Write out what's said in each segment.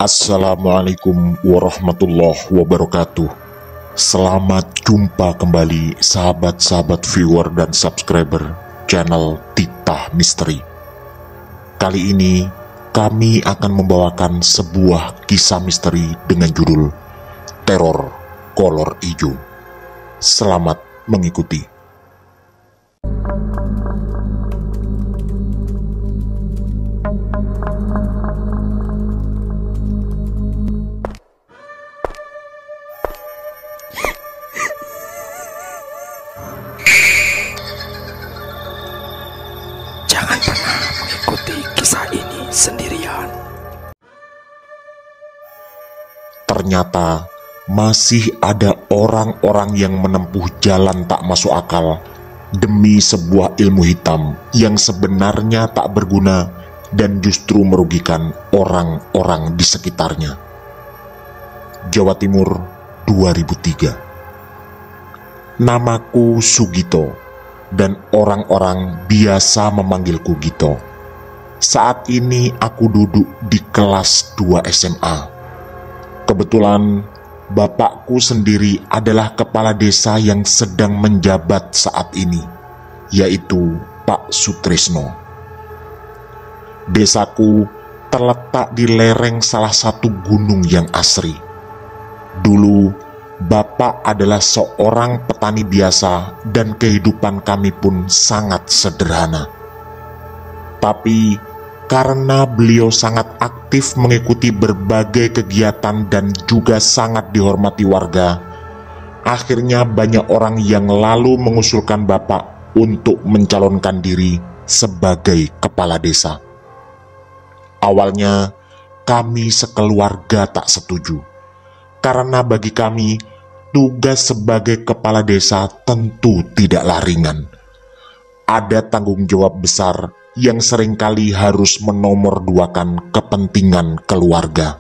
Assalamualaikum warahmatullahi wabarakatuh. Selamat jumpa kembali sahabat-sahabat viewer dan subscriber channel Titah Misteri. Kali ini kami akan membawakan sebuah kisah misteri dengan judul Teror Kolor Ijo. Selamat mengikuti. Jangan pernah mengikuti kisah ini sendirian. Ternyata masih ada orang-orang yang menempuh jalan tak masuk akal demi sebuah ilmu hitam yang sebenarnya tak berguna dan justru merugikan orang-orang di sekitarnya. Jawa Timur 2003. Namaku Sugito dan orang-orang biasa memanggilku Gito. Saat ini aku duduk di kelas 2 SMA. Kebetulan bapakku sendiri adalah kepala desa yang sedang menjabat saat ini, yaitu Pak Sutrisno. Desaku terletak di lereng salah satu gunung yang asri. Dulu Bapak adalah seorang petani biasa dan kehidupan kami pun sangat sederhana. Tapi karena beliau sangat aktif mengikuti berbagai kegiatan dan juga sangat dihormati warga, akhirnya banyak orang yang lalu mengusulkan Bapak untuk mencalonkan diri sebagai kepala desa. Awalnya kami sekeluarga tak setuju, karena bagi kami tugas sebagai kepala desa tentu tidaklah ringan. Ada tanggung jawab besar yang seringkali harus menomorduakan kepentingan keluarga.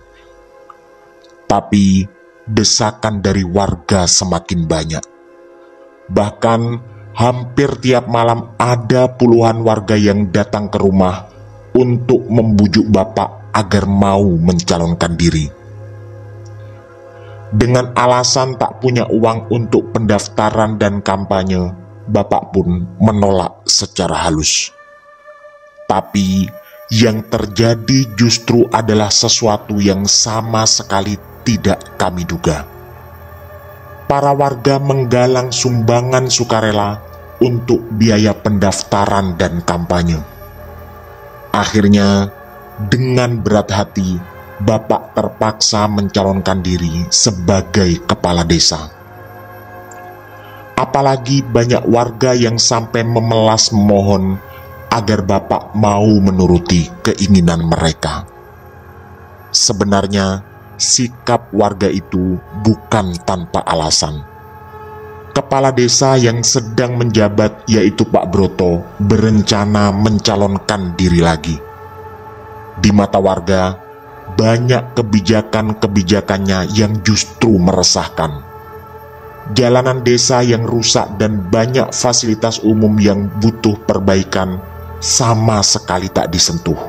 Tapi desakan dari warga semakin banyak. Bahkan hampir tiap malam ada puluhan warga yang datang ke rumah untuk membujuk Bapak agar mau mencalonkan diri. Dengan alasan tak punya uang untuk pendaftaran dan kampanye, Bapak pun menolak secara halus. Tapi yang terjadi justru adalah sesuatu yang sama sekali tidak kami duga. Para warga menggalang sumbangan sukarela untuk biaya pendaftaran dan kampanye. Akhirnya, dengan berat hati, Bapak terpaksa mencalonkan diri sebagai kepala desa. Apalagi banyak warga yang sampai memelas memohon agar Bapak mau menuruti keinginan mereka. Sebenarnya sikap warga itu bukan tanpa alasan. Kepala desa yang sedang menjabat, yaitu Pak Broto, berencana mencalonkan diri lagi. Di mata warga, banyak kebijakan-kebijakannya yang justru meresahkan. Jalanan desa yang rusak dan banyak fasilitas umum yang butuh perbaikan sama sekali tak disentuh.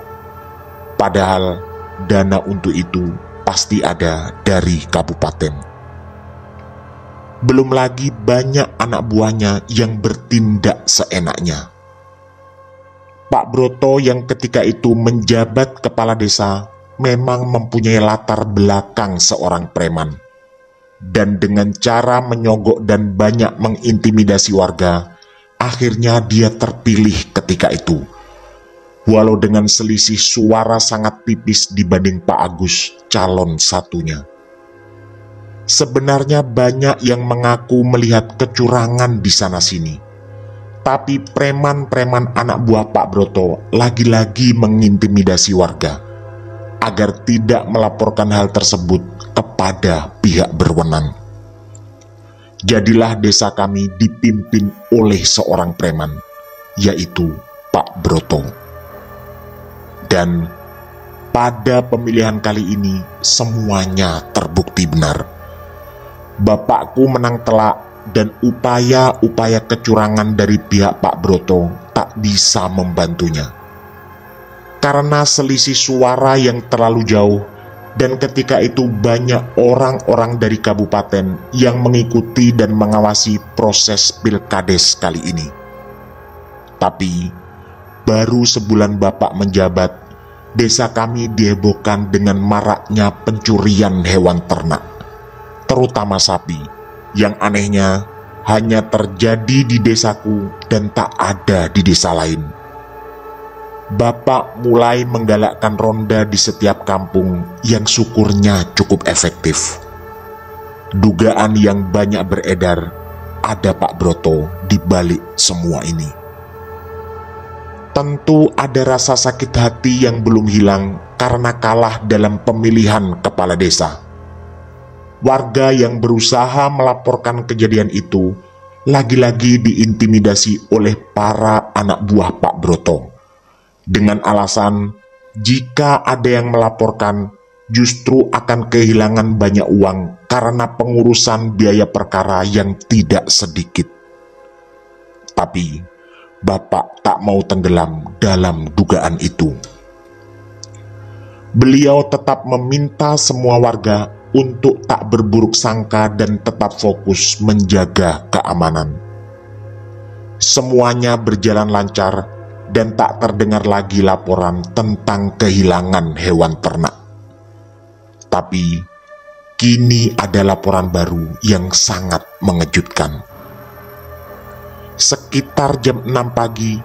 Padahal dana untuk itu pasti ada dari kabupaten. Belum lagi banyak anak buahnya yang bertindak seenaknya. Pak Broto yang ketika itu menjabat kepala desa memang mempunyai latar belakang seorang preman, dan dengan cara menyogok dan banyak mengintimidasi warga, akhirnya dia terpilih ketika itu, walau dengan selisih suara sangat tipis dibanding Pak Agus, calon satunya. Sebenarnya banyak yang mengaku melihat kecurangan di sana-sini, tapi preman-preman anak buah Pak Broto lagi-lagi mengintimidasi warga agar tidak melaporkan hal tersebut kepada pihak berwenang. Jadilah desa kami dipimpin oleh seorang preman, yaitu Pak Broto. Dan pada pemilihan kali ini semuanya terbukti benar. Bapakku menang telak dan upaya-upaya kecurangan dari pihak Pak Broto tak bisa membantunya. Karena selisih suara yang terlalu jauh, Dan ketika itu banyak orang-orang dari kabupaten yang mengikuti dan mengawasi proses pilkades kali ini. Tapi baru sebulan Bapak menjabat, desa kami dihebohkan dengan maraknya pencurian hewan ternak, terutama sapi, yang anehnya hanya terjadi di desaku dan tak ada di desa lain. Bapak mulai menggalakkan ronda di setiap kampung yang syukurnya cukup efektif. Dugaan yang banyak beredar, ada Pak Broto di balik semua ini. Tentu ada rasa sakit hati yang belum hilang karena kalah dalam pemilihan kepala desa. Warga yang berusaha melaporkan kejadian itu lagi-lagi diintimidasi oleh para anak buah Pak Broto, dengan alasan jika ada yang melaporkan justru akan kehilangan banyak uang karena pengurusan biaya perkara yang tidak sedikit. Tapi Bapak tak mau tenggelam dalam dugaan itu. Beliau tetap meminta semua warga untuk tak berburuk sangka dan tetap fokus menjaga keamanan. Semuanya berjalan lancar dan tak terdengar lagi laporan tentang kehilangan hewan ternak. Tapi kini ada laporan baru yang sangat mengejutkan. Sekitar jam 6 pagi,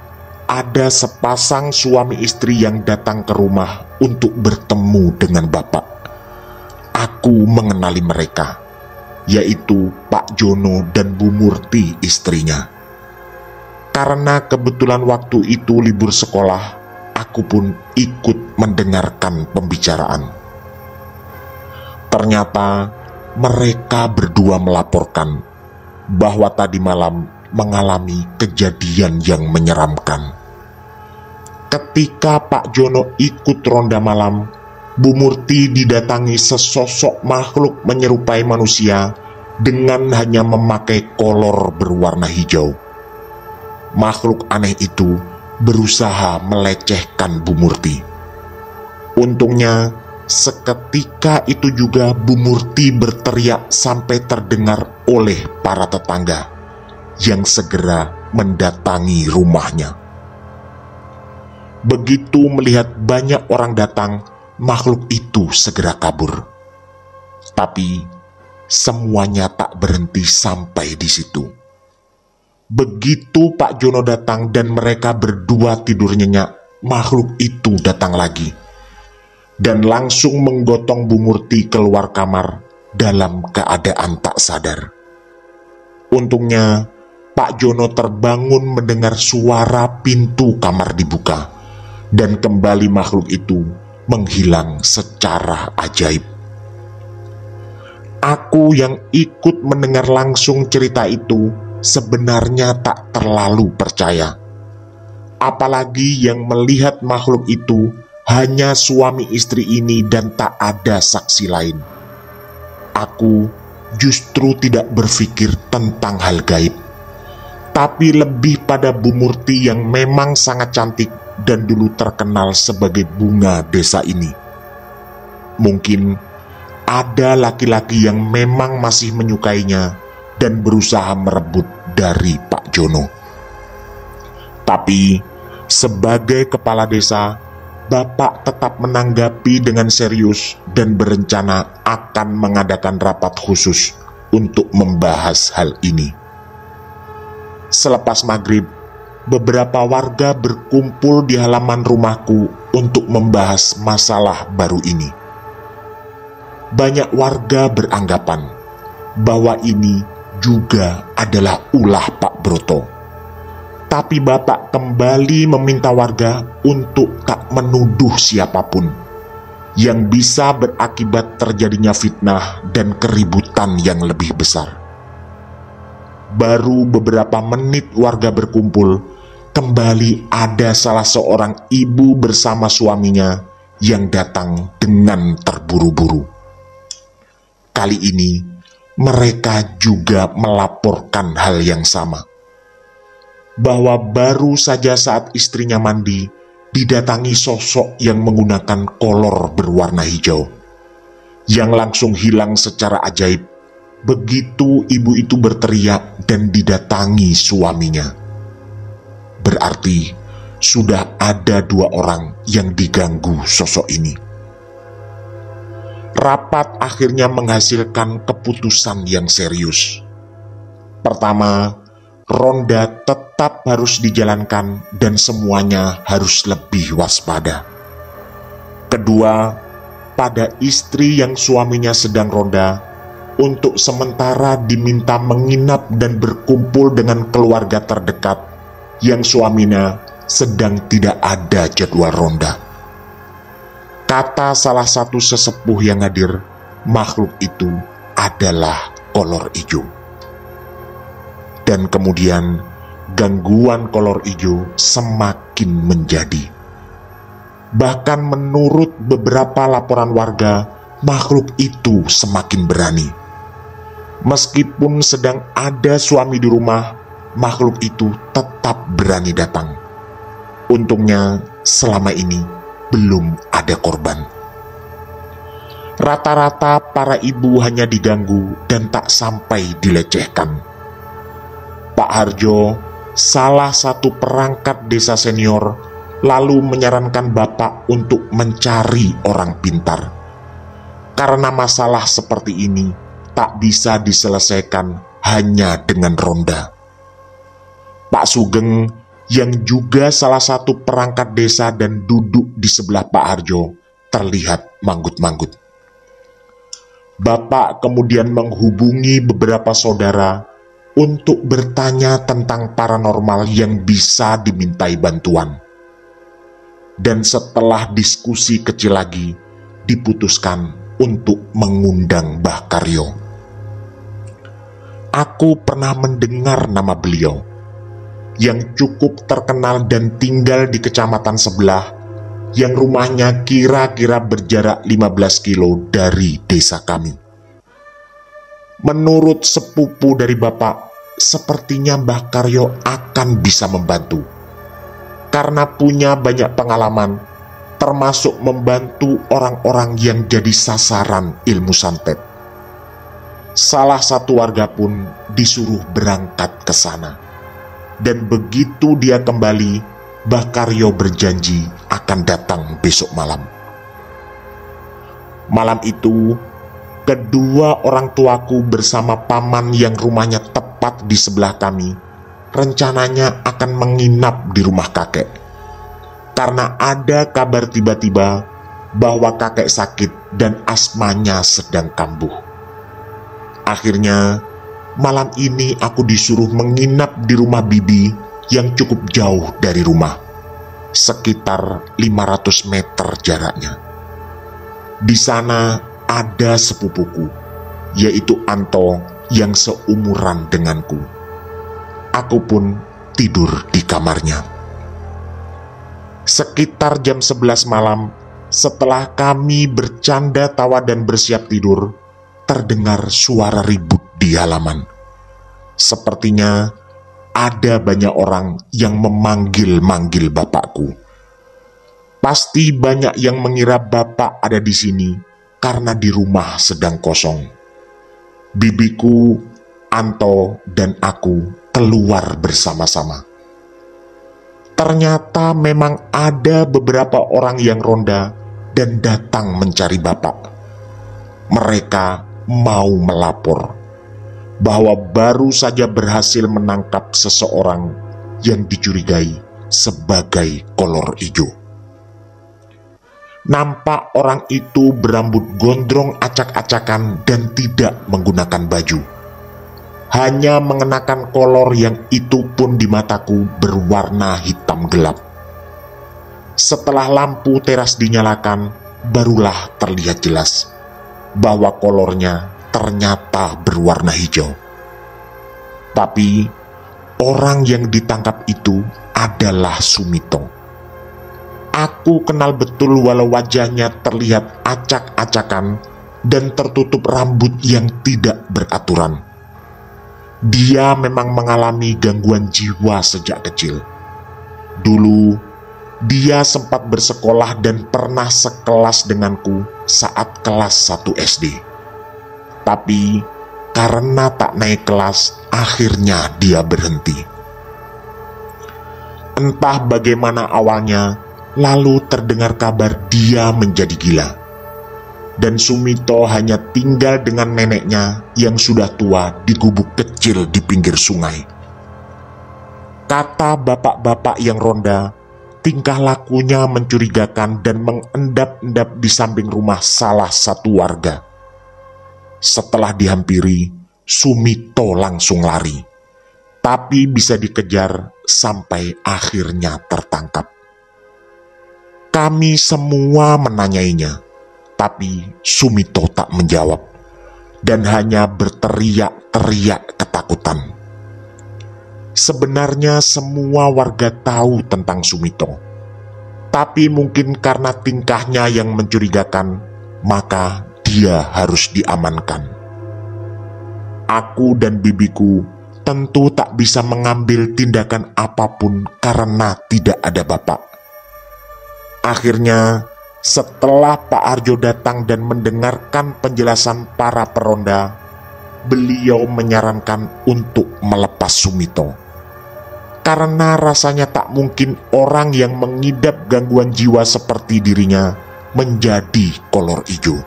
ada sepasang suami istri yang datang ke rumah untuk bertemu dengan Bapak. Aku mengenali mereka, yaitu Pak Jono dan Bu Murti istrinya. Karena kebetulan waktu itu libur sekolah, aku pun ikut mendengarkan pembicaraan. Ternyata mereka berdua melaporkan bahwa tadi malam mengalami kejadian yang menyeramkan. Ketika Pak Jono ikut ronda malam, Bu Murti didatangi sesosok makhluk menyerupai manusia dengan hanya memakai kolor berwarna hijau. Makhluk aneh itu berusaha melecehkan Bu Murti. Untungnya, seketika itu juga Bu Murti berteriak sampai terdengar oleh para tetangga yang segera mendatangi rumahnya. Begitu melihat banyak orang datang, makhluk itu segera kabur. Tapi semuanya tak berhenti sampai di situ. Begitu Pak Jono datang dan mereka berdua tidur nyenyak, makhluk itu datang lagi dan langsung menggotong Bu Murti keluar kamar dalam keadaan tak sadar. Untungnya Pak Jono terbangun mendengar suara pintu kamar dibuka dan kembali makhluk itu menghilang secara ajaib. Aku yang ikut mendengar langsung cerita itu sebenarnya tak terlalu percaya. Apalagi yang melihat makhluk itu hanya suami istri ini dan tak ada saksi lain. Aku justru tidak berpikir tentang hal gaib, tapi lebih pada Bu Murti yang memang sangat cantik dan dulu terkenal sebagai bunga desa ini. Mungkin ada laki-laki yang memang masih menyukainya dan berusaha merebut dari Pak Jono. Tapi sebagai kepala desa, Bapak tetap menanggapi dengan serius dan berencana akan mengadakan rapat khusus untuk membahas hal ini. Selepas maghrib, beberapa warga berkumpul di halaman rumahku untuk membahas masalah baru ini. Banyak warga beranggapan bahwa ini juga adalah ulah Pak Broto. Tapi Bapak kembali meminta warga untuk tak menuduh siapapun yang bisa berakibat terjadinya fitnah dan keributan yang lebih besar. Baru beberapa menit warga berkumpul, kembali ada salah seorang ibu bersama suaminya yang datang dengan terburu-buru. Kali ini mereka juga melaporkan hal yang sama, bahwa baru saja saat istrinya mandi didatangi sosok yang menggunakan kolor berwarna hijau yang langsung hilang secara ajaib begitu ibu itu berteriak dan didatangi suaminya. Berarti sudah ada 2 orang yang diganggu sosok ini. Rapat akhirnya menghasilkan keputusan yang serius. Pertama, ronda tetap harus dijalankan dan semuanya harus lebih waspada. Kedua, pada istri yang suaminya sedang ronda, untuk sementara diminta menginap dan berkumpul dengan keluarga terdekat yang suaminya sedang tidak ada jadwal ronda. Kata salah satu sesepuh yang hadir, makhluk itu adalah kolor ijo. Dan kemudian gangguan kolor ijo semakin menjadi. Bahkan menurut beberapa laporan warga, makhluk itu semakin berani. Meskipun sedang ada suami di rumah, makhluk itu tetap berani datang. Untungnya selama ini belum ada korban. Rata-rata para ibu hanya diganggu dan tak sampai dilecehkan. Pak Harjo, salah satu perangkat desa senior, lalu menyarankan Bapak untuk mencari orang pintar. Karena masalah seperti ini tak bisa diselesaikan hanya dengan ronda. Pak Sugeng yang juga salah satu perangkat desa dan duduk di sebelah Pak Harjo terlihat manggut-manggut. Bapak kemudian menghubungi beberapa saudara untuk bertanya tentang paranormal yang bisa dimintai bantuan. Dan setelah diskusi kecil lagi, diputuskan untuk mengundang Mbah Karyo. Aku pernah mendengar nama beliau, yang cukup terkenal dan tinggal di kecamatan sebelah, yang rumahnya kira-kira berjarak 15 kilo dari desa kami. Menurut sepupu dari Bapak, sepertinya Mbah Karyo akan bisa membantu, karena punya banyak pengalaman, termasuk membantu orang-orang yang jadi sasaran ilmu santet. Salah satu warga pun disuruh berangkat ke sana. Dan begitu dia kembali, Mbah Karyo berjanji akan datang besok malam. Malam itu, kedua orang tuaku bersama paman yang rumahnya tepat di sebelah kami, rencananya akan menginap di rumah kakek. Karena ada kabar tiba-tiba bahwa kakek sakit dan asmanya sedang kambuh. Akhirnya, malam ini aku disuruh menginap di rumah bibi yang cukup jauh dari rumah, sekitar 500 meter jaraknya. Di sana ada sepupuku, yaitu Anto yang seumuran denganku. Aku pun tidur di kamarnya. Sekitar jam 11 malam, setelah kami bercanda tawa dan bersiap tidur, terdengar suara ribut di halaman. Sepertinya ada banyak orang yang memanggil-manggil bapakku. Pasti banyak yang mengira bapak ada di sini karena di rumah sedang kosong. Bibiku, Anto, dan aku keluar bersama-sama. Ternyata memang ada beberapa orang yang ronda dan datang mencari bapak. Mereka mau melapor bahwa baru saja berhasil menangkap seseorang yang dicurigai sebagai kolor ijo. Nampak orang itu berambut gondrong acak-acakan dan tidak menggunakan baju. Hanya mengenakan kolor yang itu pun di mataku berwarna hitam gelap. Setelah lampu teras dinyalakan, barulah terlihat jelas bahwa kolornya ternyata berwarna hijau. Tapi orang yang ditangkap itu adalah Sumito. Aku kenal betul walau wajahnya terlihat acak-acakan dan tertutup rambut yang tidak beraturan. Dia memang mengalami gangguan jiwa sejak kecil. Dulu Dia sempat bersekolah dan pernah sekelas denganku saat kelas 1 SD. Tapi karena tak naik kelas, akhirnya dia berhenti. Entah bagaimana awalnya, lalu terdengar kabar dia menjadi gila. Dan Sumito hanya tinggal dengan neneknya yang sudah tua di gubuk kecil di pinggir sungai. Kata bapak-bapak yang ronda, tingkah lakunya mencurigakan dan mengendap-endap di samping rumah salah satu warga. Setelah dihampiri, Sumito langsung lari, tapi bisa dikejar sampai akhirnya tertangkap. Kami semua menanyainya, tapi Sumito tak menjawab dan hanya berteriak-teriak ketakutan. Sebenarnya semua warga tahu tentang Sumito, tapi mungkin karena tingkahnya yang mencurigakan, maka dia harus diamankan. Aku dan bibiku tentu tak bisa mengambil tindakan apapun karena tidak ada bapak. Akhirnya, setelah Pak Arjo datang dan mendengarkan penjelasan para peronda, beliau menyarankan untuk melepas Sumito. Karena rasanya tak mungkin orang yang mengidap gangguan jiwa seperti dirinya menjadi kolor ijo.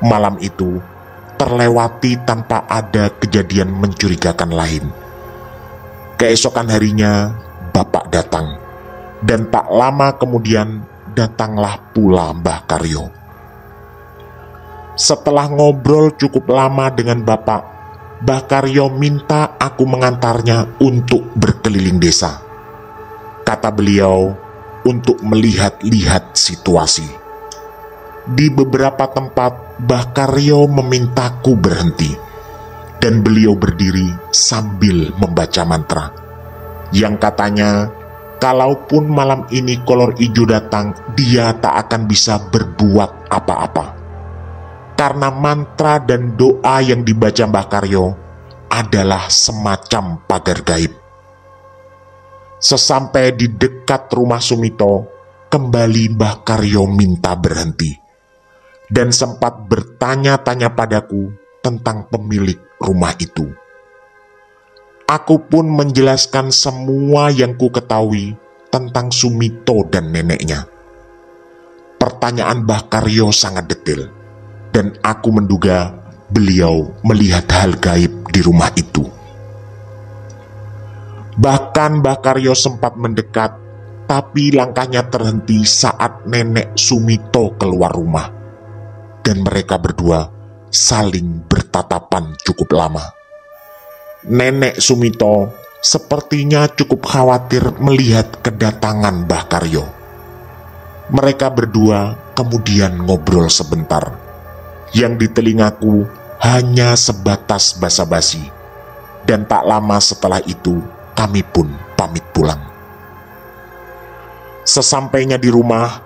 Malam itu terlewati tanpa ada kejadian mencurigakan lain. Keesokan harinya, bapak datang. Dan tak lama kemudian datanglah pula Mbah Karyo. Setelah ngobrol cukup lama dengan bapak, Mbah Karyo minta aku mengantarnya untuk berkeliling desa. Kata beliau, untuk melihat-lihat situasi. Di beberapa tempat, Mbah Karyo memintaku berhenti, dan beliau berdiri sambil membaca mantra, yang katanya, kalaupun malam ini kolor ijo datang, dia tak akan bisa berbuat apa-apa. Karena mantra dan doa yang dibaca Mbah Karyo adalah semacam pagar gaib. Sesampai di dekat rumah Sumito, kembali Mbah Karyo minta berhenti. Dan sempat bertanya-tanya padaku tentang pemilik rumah itu. Aku pun menjelaskan semua yang ku ketahui tentang Sumito dan neneknya. Pertanyaan Mbah Karyo sangat detail, dan aku menduga beliau melihat hal gaib di rumah itu. Bahkan Mbah Karyo sempat mendekat, tapi langkahnya terhenti saat nenek Sumito keluar rumah, dan mereka berdua saling bertatapan cukup lama. Nenek Sumito sepertinya cukup khawatir melihat kedatangan Mbah Karyo. Mereka berdua kemudian ngobrol sebentar, yang di telingaku hanya sebatas basa-basi, dan tak lama setelah itu kami pun pamit pulang. Sesampainya di rumah,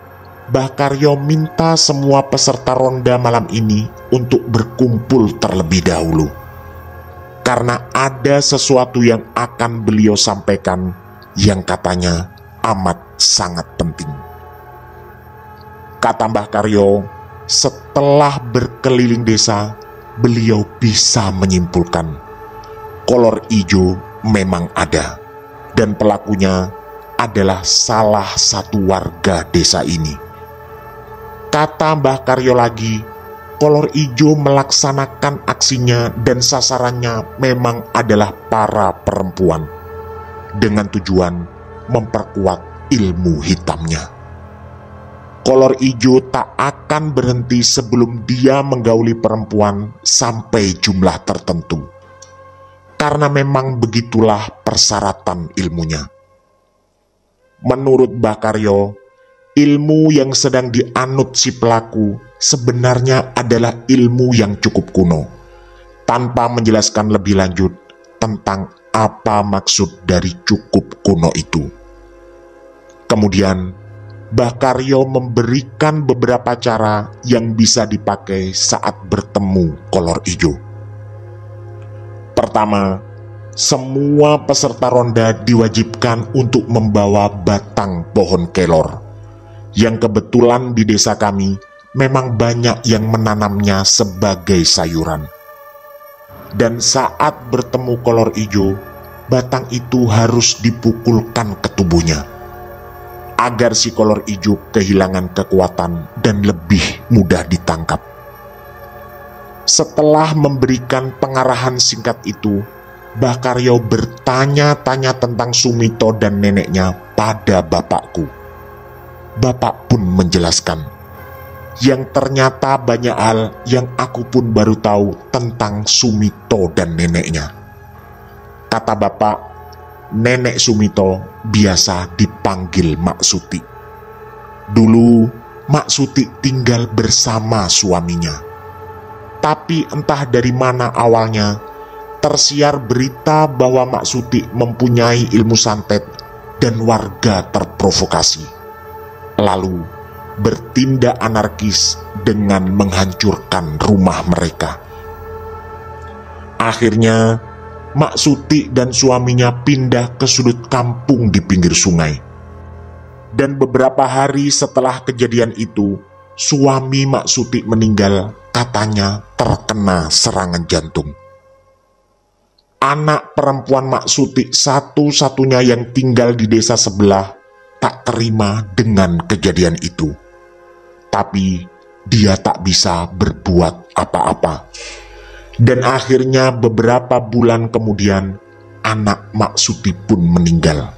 Mbah Karyo minta semua peserta ronda malam ini untuk berkumpul terlebih dahulu, karena ada sesuatu yang akan beliau sampaikan yang katanya amat sangat penting. Kata Mbah Karyo, setelah berkeliling desa, beliau bisa menyimpulkan kolor ijo memang ada, dan pelakunya adalah salah satu warga desa ini. Kata Mbah Karyo lagi, kolor ijo melaksanakan aksinya dan sasarannya memang adalah para perempuan, dengan tujuan memperkuat ilmu hitamnya. Kolor ijo tak akan berhenti sebelum dia menggauli perempuan sampai jumlah tertentu, karena memang begitulah persyaratan ilmunya. Menurut Mbah Karyo, ilmu yang sedang dianut si pelaku sebenarnya adalah ilmu yang cukup kuno, tanpa menjelaskan lebih lanjut tentang apa maksud dari cukup kuno itu. Kemudian, Mbah Karyo memberikan beberapa cara yang bisa dipakai saat bertemu kolor ijo. Pertama, semua peserta ronda diwajibkan untuk membawa batang pohon kelor, yang kebetulan di desa kami memang banyak yang menanamnya sebagai sayuran. Dan saat bertemu kolor ijo, batang itu harus dipukulkan ke tubuhnya, agar si kolor ijo kehilangan kekuatan dan lebih mudah ditangkap. Setelah memberikan pengarahan singkat itu, Mbah Karyo bertanya-tanya tentang Sumito dan neneknya pada bapakku. Bapak pun menjelaskan, yang ternyata banyak hal yang aku pun baru tahu tentang Sumito dan neneknya. Kata bapak, nenek Sumito biasa dipanggil Mak Suti. Dulu Mak Suti tinggal bersama suaminya. Tapi entah dari mana awalnya tersiar berita bahwa Mak Suti mempunyai ilmu santet dan warga terprovokasi, lalu bertindak anarkis dengan menghancurkan rumah mereka. Akhirnya Mak Suti dan suaminya pindah ke sudut kampung di pinggir sungai. Dan beberapa hari setelah kejadian itu, suami Mak Suti meninggal, katanya terkena serangan jantung. Anak perempuan Mak Suti satu-satunya yang tinggal di desa sebelah tak terima dengan kejadian itu. Tapi dia tak bisa berbuat apa-apa. Dan akhirnya beberapa bulan kemudian anak Mak Suti pun meninggal,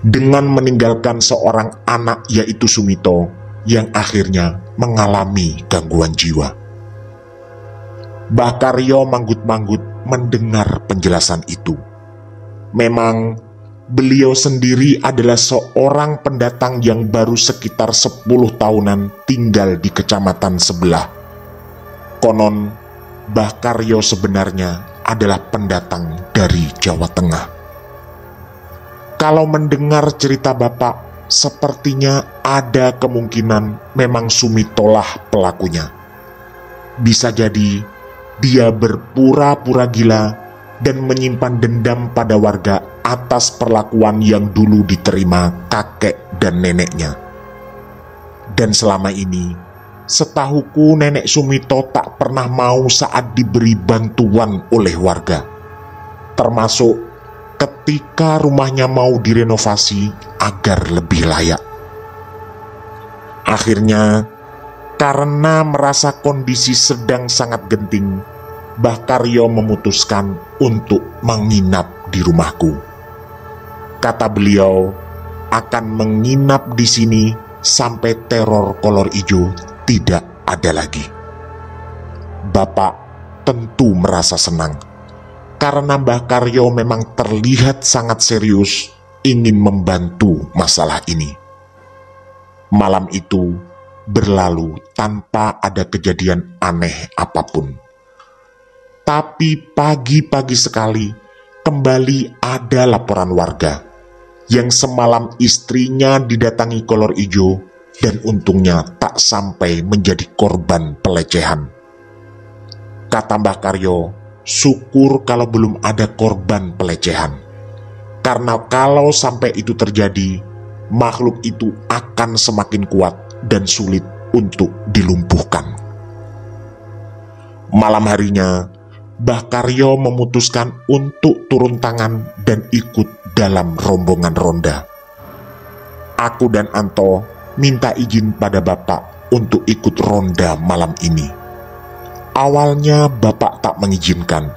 dengan meninggalkan seorang anak yaitu Sumito yang akhirnya mengalami gangguan jiwa. Mbah Karyo manggut-manggut mendengar penjelasan itu. Memang beliau sendiri adalah seorang pendatang yang baru sekitar 10 tahunan tinggal di kecamatan sebelah. Konon Mbah Karyo sebenarnya adalah pendatang dari Jawa Tengah. Kalau mendengar cerita bapak, sepertinya ada kemungkinan memang Sumitolah pelakunya. Bisa jadi dia berpura-pura gila dan menyimpan dendam pada warga atas perlakuan yang dulu diterima kakek dan neneknya. Dan selama ini, setahuku nenek Sumito tak pernah mau saat diberi bantuan oleh warga, termasuk ketika rumahnya mau direnovasi agar lebih layak. Akhirnya, karena merasa kondisi sedang sangat genting, Mbah Karyo memutuskan untuk menginap di rumahku. Kata beliau, akan menginap di sini sampai teror kolor ijo tidak ada lagi. Bapak tentu merasa senang, karena Mbah Karyo memang terlihat sangat serius ingin membantu masalah ini. Malam itu berlalu tanpa ada kejadian aneh apapun. Tapi pagi-pagi sekali kembali ada laporan warga yang semalam istrinya didatangi kolor ijo dan untungnya tak sampai menjadi korban pelecehan. Kata Mbah Karyo, syukur kalau belum ada korban pelecehan, karena kalau sampai itu terjadi, makhluk itu akan semakin kuat dan sulit untuk dilumpuhkan. Malam harinya, Mbah Karyo memutuskan untuk turun tangan dan ikut dalam rombongan ronda. Aku dan Anto minta izin pada bapak untuk ikut ronda malam ini. Awalnya bapak tak mengizinkan,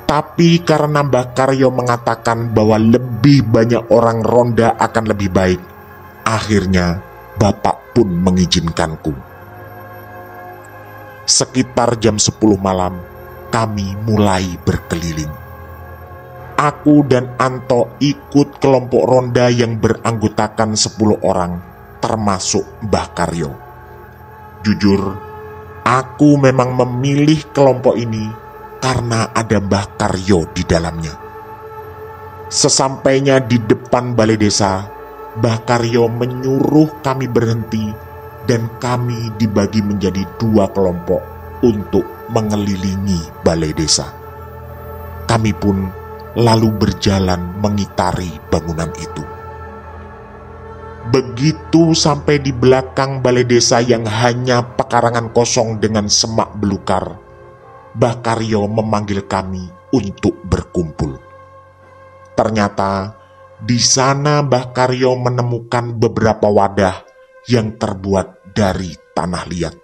tapi karena Mbah Karyo mengatakan bahwa lebih banyak orang ronda akan lebih baik, akhirnya bapak pun mengizinkanku. Sekitar jam 10 malam, kami mulai berkeliling. Aku dan Anto ikut kelompok ronda yang beranggotakan 10 orang, termasuk Mbah Karyo. Jujur, aku memang memilih kelompok ini karena ada Mbah Karyo di dalamnya. Sesampainya di depan balai desa, Mbah Karyo menyuruh kami berhenti dan kami dibagi menjadi 2 kelompok untuk mengelilingi balai desa. Kami pun lalu berjalan mengitari bangunan itu. Begitu sampai di belakang balai desa yang hanya pekarangan kosong dengan semak belukar, Mbah Karyo memanggil kami untuk berkumpul. Ternyata di sana Mbah Karyo menemukan beberapa wadah yang terbuat dari tanah liat.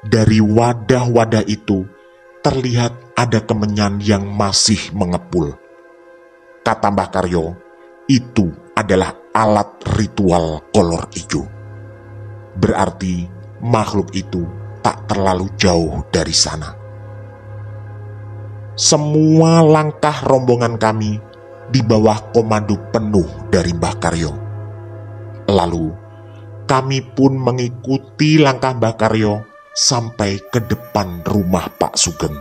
Dari wadah-wadah itu terlihat ada kemenyan yang masih mengepul. Kata Mbah Karyo, itu adalah alat ritual kolor ijo. Berarti makhluk itu tak terlalu jauh dari sana. Semua langkah rombongan kami di bawah komando penuh dari Mbah Karyo. Lalu kami pun mengikuti langkah Mbah Karyo sampai ke depan rumah Pak Sugeng.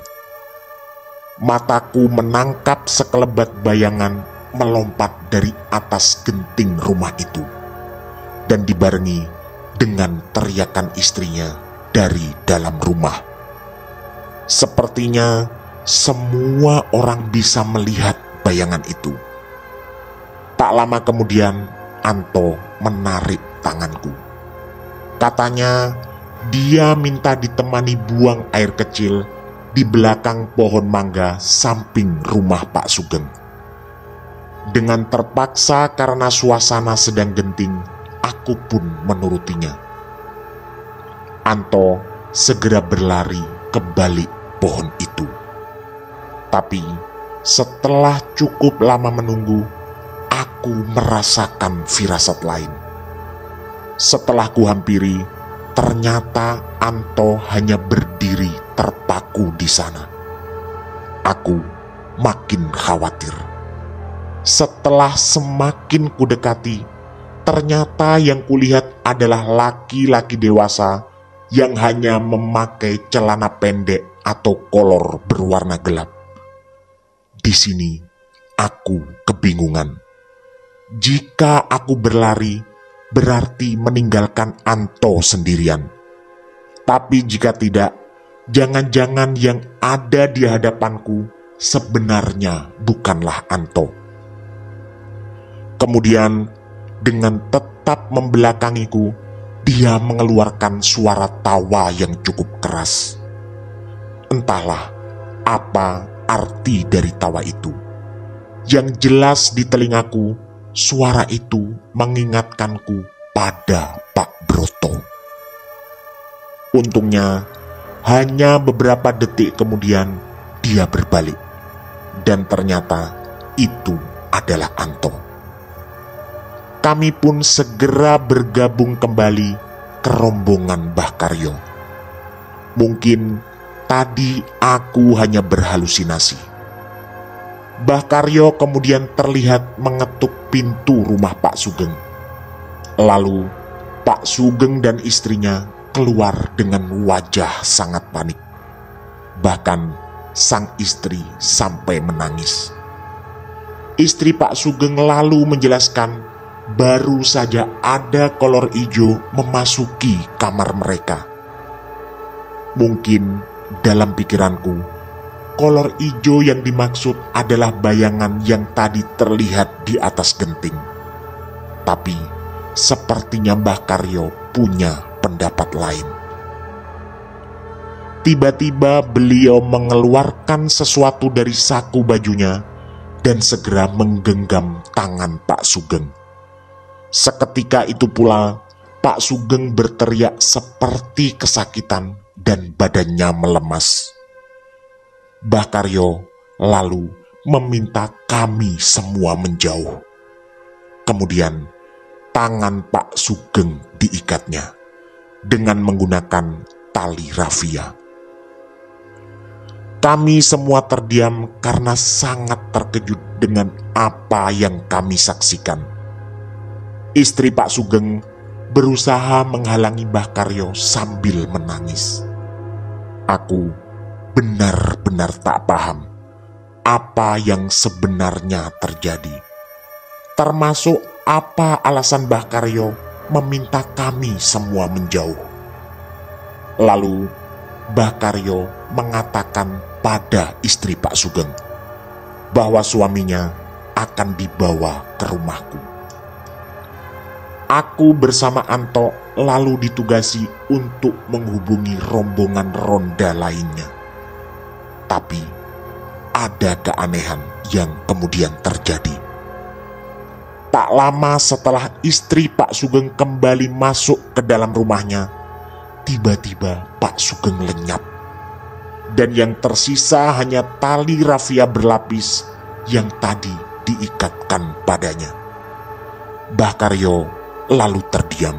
Mataku menangkap sekelebat bayangan melompat dari atas genting rumah itu dan dibarengi dengan teriakan istrinya dari dalam rumah. Sepertinya semua orang bisa melihat bayangan itu. Tak lama kemudian Anto menarik tanganku. Katanya dia minta ditemani buang air kecil di belakang pohon mangga samping rumah Pak Sugeng. Dengan terpaksa karena suasana sedang genting, aku pun menurutinya. Anto segera berlari ke balik pohon itu. Tapi setelah cukup lama menunggu, aku merasakan firasat lain. Setelah kuhampiri, ternyata Anto hanya berdiri terpaku di sana. Aku makin khawatir. Setelah semakin kudekati, ternyata yang kulihat adalah laki-laki dewasa yang hanya memakai celana pendek atau kolor berwarna gelap. Di sini aku kebingungan. Jika aku berlari, berarti meninggalkan Anto sendirian. Tapi jika tidak, jangan-jangan yang ada di hadapanku sebenarnya bukanlah Anto. Kemudian dengan tetap membelakangiku, dia mengeluarkan suara tawa yang cukup keras. Entahlah apa arti dari tawa itu. Yang jelas di telingaku, suara itu mengingatkanku pada Pak Broto. Untungnya hanya beberapa detik kemudian dia berbalik, dan ternyata itu adalah Anto. Kami pun segera bergabung kembali ke rombongan Mbah Karyo. Mungkin tadi aku hanya berhalusinasi. Mbah Karyo kemudian terlihat mengetuk pintu rumah Pak Sugeng. Lalu Pak Sugeng dan istrinya keluar dengan wajah sangat panik. Bahkan sang istri sampai menangis. Istri Pak Sugeng lalu menjelaskan baru saja ada kolor ijo memasuki kamar mereka. Mungkin dalam pikiranku, kolor ijo yang dimaksud adalah bayangan yang tadi terlihat di atas genting. Tapi sepertinya Mbah Karyo punya pendapat lain. Tiba-tiba beliau mengeluarkan sesuatu dari saku bajunya dan segera menggenggam tangan Pak Sugeng. Seketika itu pula Pak Sugeng berteriak seperti kesakitan dan badannya melemas. Mbah Karyo lalu meminta kami semua menjauh. Kemudian tangan Pak Sugeng diikatnya dengan menggunakan tali rafia. Kami semua terdiam karena sangat terkejut dengan apa yang kami saksikan. Istri Pak Sugeng berusaha menghalangi Mbah Karyo sambil menangis. Aku benar-benar tak paham apa yang sebenarnya terjadi. Termasuk apa alasan Mbah Karyo meminta kami semua menjauh. Lalu Mbah Karyo mengatakan pada istri Pak Sugeng, bahwa suaminya akan dibawa ke rumahku. Aku bersama Anto lalu ditugasi untuk menghubungi rombongan ronda lainnya. Tapi ada keanehan yang kemudian terjadi. Tak lama setelah istri Pak Sugeng kembali masuk ke dalam rumahnya, tiba-tiba Pak Sugeng lenyap. Dan yang tersisa hanya tali rafia berlapis yang tadi diikatkan padanya. Mbah Karyo lalu terdiam.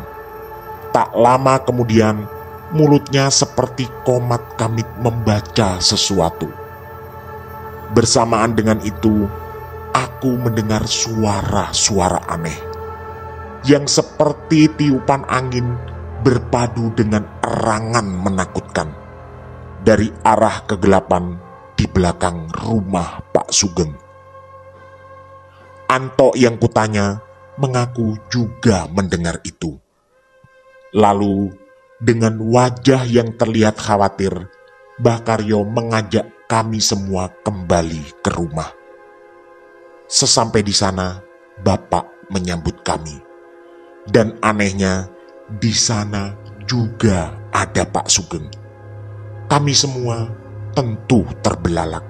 Tak lama kemudian mulutnya seperti komat kamit membaca sesuatu. Bersamaan dengan itu, aku mendengar suara-suara aneh yang seperti tiupan angin berpadu dengan erangan menakutkan dari arah kegelapan di belakang rumah Pak Sugeng. Anto yang kutanya mengaku juga mendengar itu. Lalu dengan wajah yang terlihat khawatir, Mbah Karyo mengajak kami semua kembali ke rumah. Sesampai di sana, Bapak menyambut kami. Dan anehnya, di sana juga ada Pak Sugeng. Kami semua tentu terbelalak.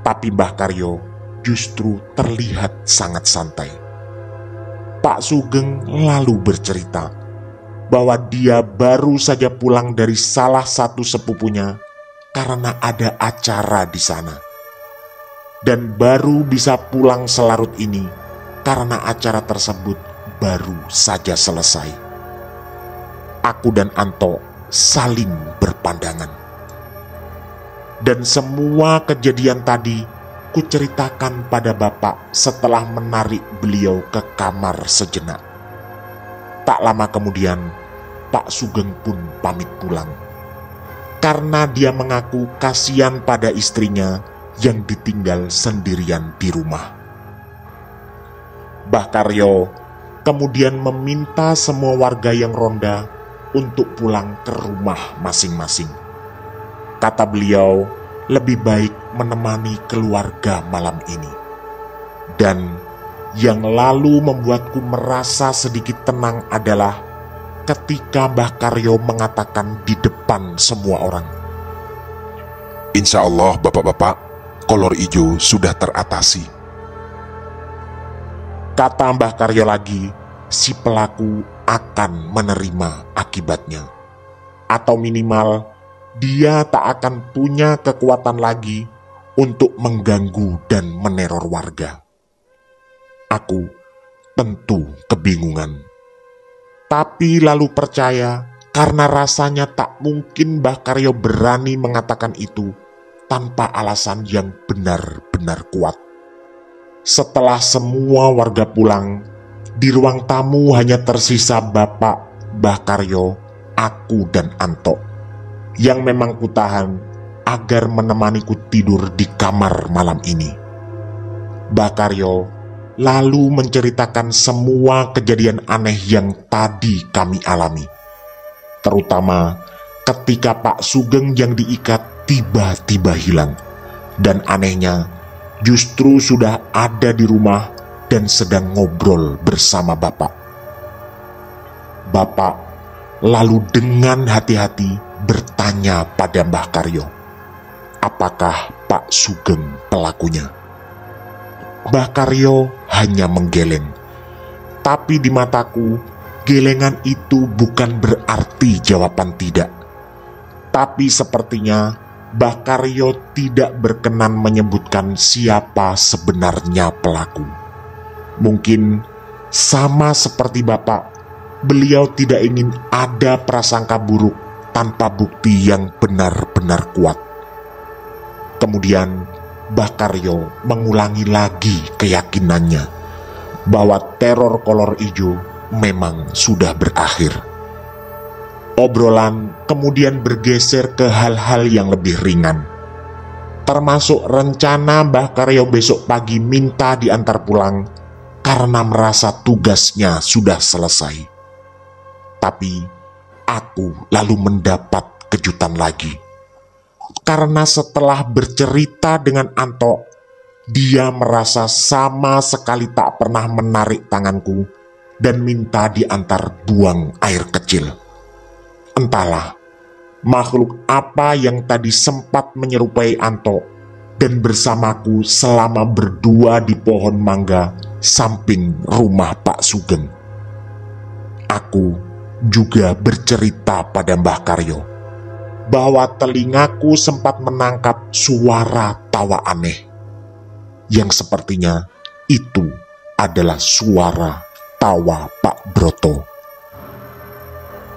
Tapi Mbah Karyo justru terlihat sangat santai. Pak Sugeng lalu bercerita bahwa dia baru saja pulang dari salah satu sepupunya karena ada acara di sana. Dan baru bisa pulang selarut ini karena acara tersebut baru saja selesai. Aku dan Anto saling berpandangan. Dan semua kejadian tadi kuceritakan pada Bapak setelah menarik beliau ke kamar sejenak. Tak lama kemudian, Pak Sugeng pun pamit pulang. Karena dia mengaku kasihan pada istrinya yang ditinggal sendirian di rumah. Mbah Karyo kemudian meminta semua warga yang ronda untuk pulang ke rumah masing-masing. Kata beliau, lebih baik menemani keluarga malam ini. Dan yang lalu membuatku merasa sedikit tenang adalah ketika Mbah Karyo mengatakan di depan semua orang, "Insya Allah bapak-bapak, kolor ijo sudah teratasi." Kata Mbah Karyo lagi, si pelaku akan menerima akibatnya. Atau minimal, dia tak akan punya kekuatan lagi untuk mengganggu dan meneror warga. Aku tentu kebingungan. Tapi lalu percaya karena rasanya tak mungkin Mbah Karyo berani mengatakan itu tanpa alasan yang benar-benar kuat. Setelah semua warga pulang, di ruang tamu hanya tersisa Bapak, Mbah Karyo, aku dan Anto, yang memang kutahan agar menemaniku tidur di kamar malam ini. Mbah Karyo lalu menceritakan semua kejadian aneh yang tadi kami alami, terutama ketika Pak Sugeng yang diikat tiba-tiba hilang, dan anehnya justru sudah ada di rumah dan sedang ngobrol bersama Bapak. Bapak lalu dengan hati-hati bertanya pada Mbah Karyo, apakah Pak Sugeng pelakunya? Mbah Karyo hanya menggeleng. Tapi di mataku, gelengan itu bukan berarti jawaban tidak. Tapi sepertinya Mbah Karyo tidak berkenan menyebutkan siapa sebenarnya pelaku. Mungkin sama seperti Bapak, beliau tidak ingin ada prasangka buruk tanpa bukti yang benar-benar kuat. Kemudian Mbah Karyo mengulangi lagi keyakinannya bahwa teror kolor ijo memang sudah berakhir. Obrolan kemudian bergeser ke hal-hal yang lebih ringan, termasuk rencana Mbah Karyo besok pagi minta diantar pulang karena merasa tugasnya sudah selesai. Tapi aku lalu mendapat kejutan lagi. Karena setelah bercerita dengan Anto, dia merasa sama sekali tak pernah menarik tanganku dan minta diantar buang air kecil. Entahlah, makhluk apa yang tadi sempat menyerupai Anto dan bersamaku selama berdua di pohon mangga samping rumah Pak Sugeng. Aku juga bercerita pada Mbah Karyo bahwa telingaku sempat menangkap suara tawa aneh yang sepertinya itu adalah suara tawa Pak Broto.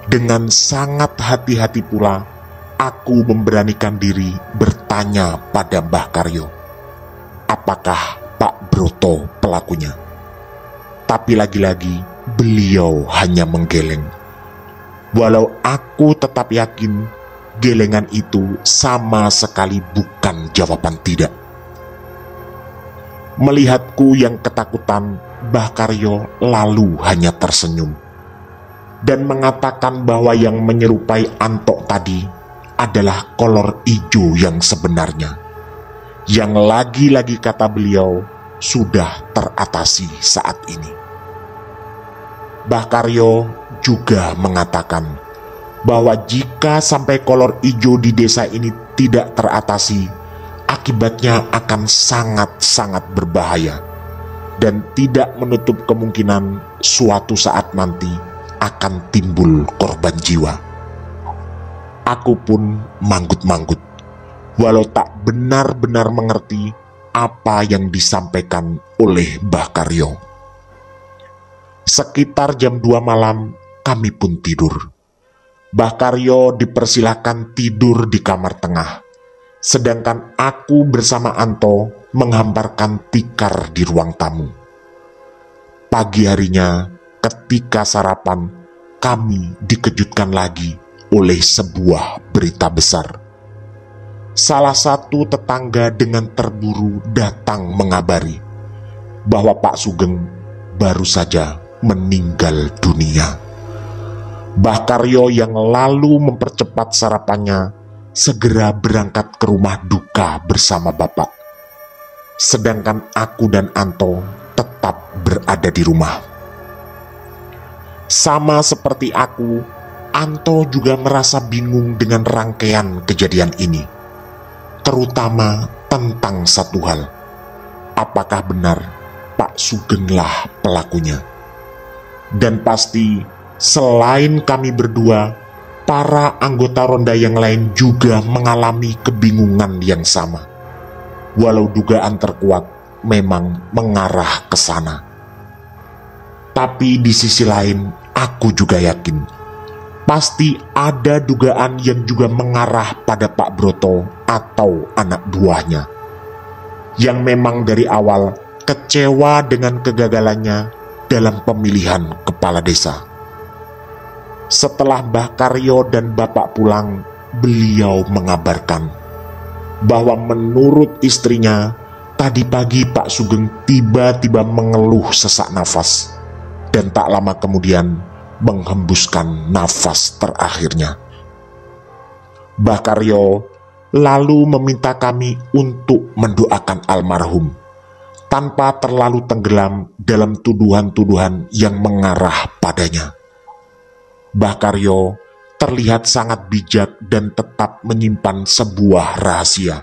Dengan sangat hati-hati pula, aku memberanikan diri bertanya pada Mbah Karyo, apakah Pak Broto pelakunya? Tapi lagi-lagi beliau hanya menggeleng. Walau aku tetap yakin gelengan itu sama sekali bukan jawaban tidak. Melihatku yang ketakutan, Mbah Karyo lalu hanya tersenyum dan mengatakan bahwa yang menyerupai Anto tadi adalah kolor ijo yang sebenarnya, yang lagi-lagi kata beliau sudah teratasi saat ini. Mbah Karyo juga mengatakan bahwa jika sampai kolor ijo di desa ini tidak teratasi, akibatnya akan sangat-sangat berbahaya dan tidak menutup kemungkinan suatu saat nanti akan timbul korban jiwa. Aku pun manggut-manggut, walau tak benar-benar mengerti apa yang disampaikan oleh Mbah Karyo. Sekitar jam 2 malam kami pun tidur. Mbah Karyo dipersilahkan tidur di kamar tengah, sedangkan aku bersama Anto menghamparkan tikar di ruang tamu. Pagi harinya, ketika sarapan, kami dikejutkan lagi oleh sebuah berita besar. Salah satu tetangga dengan terburu datang mengabari bahwa Pak Sugeng baru saja meninggal dunia. Mbah Karyo yang lalu mempercepat sarapannya segera berangkat ke rumah duka bersama bapak. Sedangkan aku dan Anto tetap berada di rumah. Sama seperti aku, Anto juga merasa bingung dengan rangkaian kejadian ini, terutama tentang satu hal. Apakah benar Pak Sugenglah pelakunya? Dan pasti selain kami berdua, para anggota ronda yang lain juga mengalami kebingungan yang sama. Walau dugaan terkuat memang mengarah ke sana. Tapi di sisi lain, aku juga yakin pasti ada dugaan yang juga mengarah pada Pak Broto atau anak buahnya, yang memang dari awal kecewa dengan kegagalannya dalam pemilihan kepala desa. Setelah Mbah Karyo dan bapak pulang, beliau mengabarkan bahwa menurut istrinya, tadi pagi Pak Sugeng tiba-tiba mengeluh sesak nafas dan tak lama kemudian menghembuskan nafas terakhirnya. Mbah Karyo lalu meminta kami untuk mendoakan almarhum tanpa terlalu tenggelam dalam tuduhan-tuduhan yang mengarah padanya. Mbah Karyo terlihat sangat bijak dan tetap menyimpan sebuah rahasia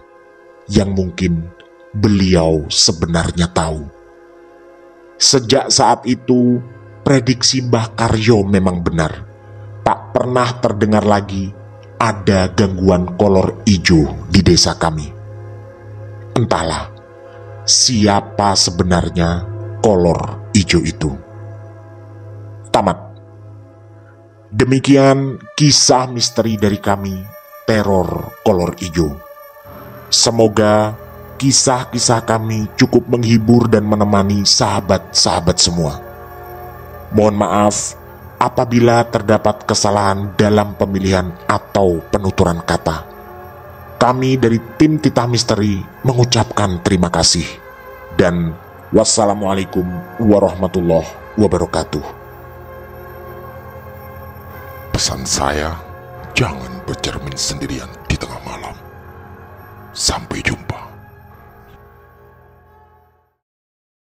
yang mungkin beliau sebenarnya tahu. Sejak saat itu, prediksi Mbah Karyo memang benar. Tak pernah terdengar lagi ada gangguan kolor ijo di desa kami. Entahlah, siapa sebenarnya kolor ijo itu. Tamat. Demikian kisah misteri dari kami, teror kolor ijo. Semoga kisah-kisah kami cukup menghibur dan menemani sahabat-sahabat semua. Mohon maaf apabila terdapat kesalahan dalam pemilihan atau penuturan kata. Kami dari tim Titah Misteri mengucapkan terima kasih. Dan wassalamualaikum warahmatullahi wabarakatuh. Pesan saya, jangan bercermin sendirian di tengah malam. Sampai jumpa.